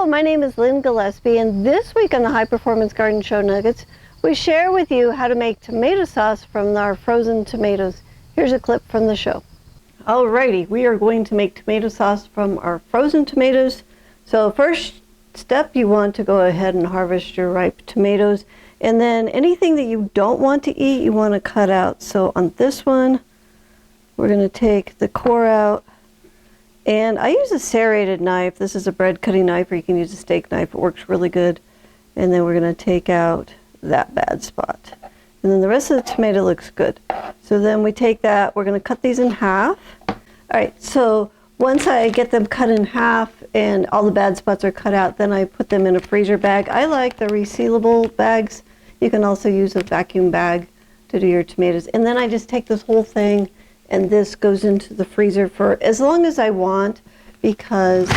Hello, my name is Lynn Gillespie, and this week on the High Performance Garden Show Nuggets, we share with you how to make tomato sauce from our frozen tomatoes. Here's a clip from the show. Alrighty, we are going to make tomato sauce from our frozen tomatoes. So first step, you want to go ahead and harvest your ripe tomatoes, and then anything that you don't want to eat, you want to cut out. So on this one, we're going to take the core out. And I use a serrated knife. This is a bread cutting knife, or you can use a steak knife. It works really good. And then we're going to take out that bad spot. And then the rest of the tomato looks good. So then we take that, we're going to cut these in half. All right, so once I get them cut in half and all the bad spots are cut out, then I put them in a freezer bag. I like the resealable bags. You can also use a vacuum bag to do your tomatoes. And then I just take this whole thing, and this goes into the freezer for as long as I want, because,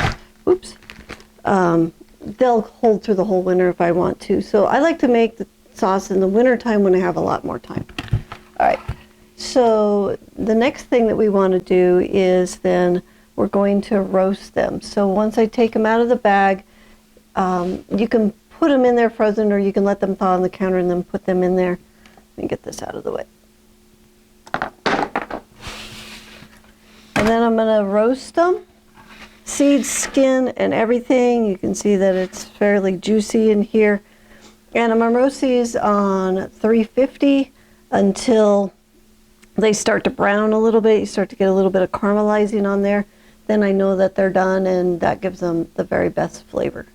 they'll hold through the whole winter if I want to. So I like to make the sauce in the winter time when I have a lot more time. All right, so the next thing that we want to do is then we're going to roast them. So once I take them out of the bag, you can put them in there frozen, or you can let them thaw on the counter and then put them in there. Let me get this out of the way. And then I'm going to roast them, seed, skin, and everything. You can see that it's fairly juicy in here. And I'm going to roast these on 350 until they start to brown a little bit. You start to get a little bit of caramelizing on there. Then I know that they're done, and that gives them the very best flavor.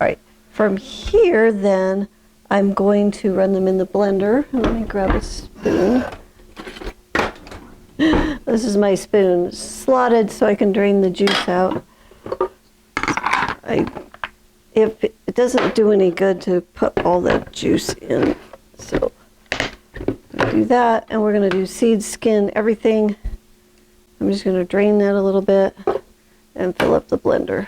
All right, from here then, I'm going to run them in the blender. Let me grab a spoon. This is my spoon, slotted so I can drain the juice out. If it doesn't do any good to put all that juice in, so do that, and we're going to do seed, skin, everything. I'm just going to drain that a little bit and fill up the blender.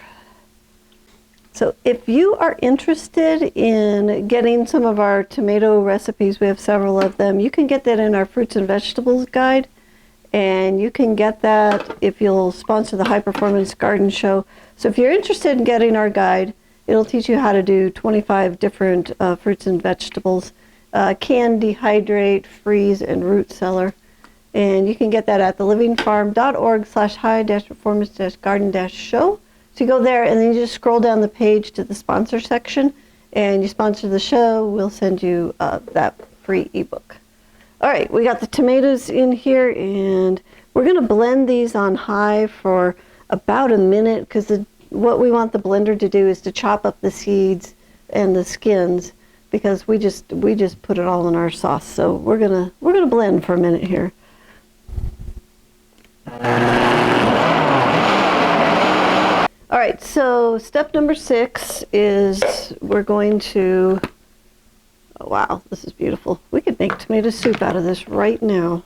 So if you are interested in getting some of our tomato recipes, we have several of them, you can get that in our fruits and vegetables guide. And you can get that if you'll sponsor the High Performance Garden Show. So if you're interested in getting our guide, it'll teach you how to do 25 different fruits and vegetables, can, dehydrate, freeze, and root cellar. And you can get that at thelivingfarm.org/high-performance-garden-show. So you go there, and then you just scroll down the page to the sponsor section, and you sponsor the show, we'll send you that free ebook. All right, we got the tomatoes in here, and we're going to blend these on high for about a minute, because what we want the blender to do is to chop up the seeds and the skins, because we just put it all in our sauce. So we're gonna blend for a minute here. All right, so step number 6 is we're going to. Oh, wow, this is beautiful. We could make tomato soup out of this right now.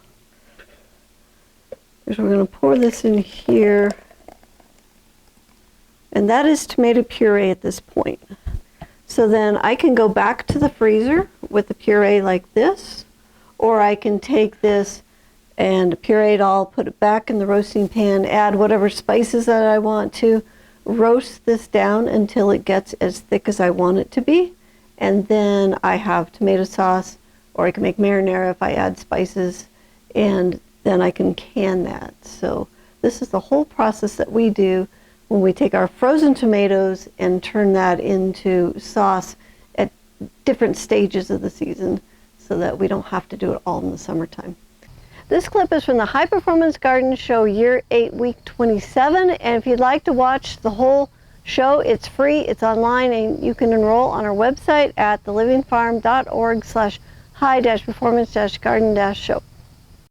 So we're going to pour this in here. And that is tomato puree at this point. So then I can go back to the freezer with the puree like this, or I can take this and puree it all, put it back in the roasting pan, add whatever spices that I want to, roast this down until it gets as thick as I want it to be. And then I have tomato sauce, or I can make marinara if I add spices, and then I can can that. So this is the whole process that we do when we take our frozen tomatoes and turn that into sauce at different stages of the season, so that we don't have to do it all in the summertime. This clip is from the High Performance Garden Show Year 8, Week 27, and if you'd like to watch the whole show, it's free, it's online, and you can enroll on our website at thelivingfarm.org/high-performance-garden-show.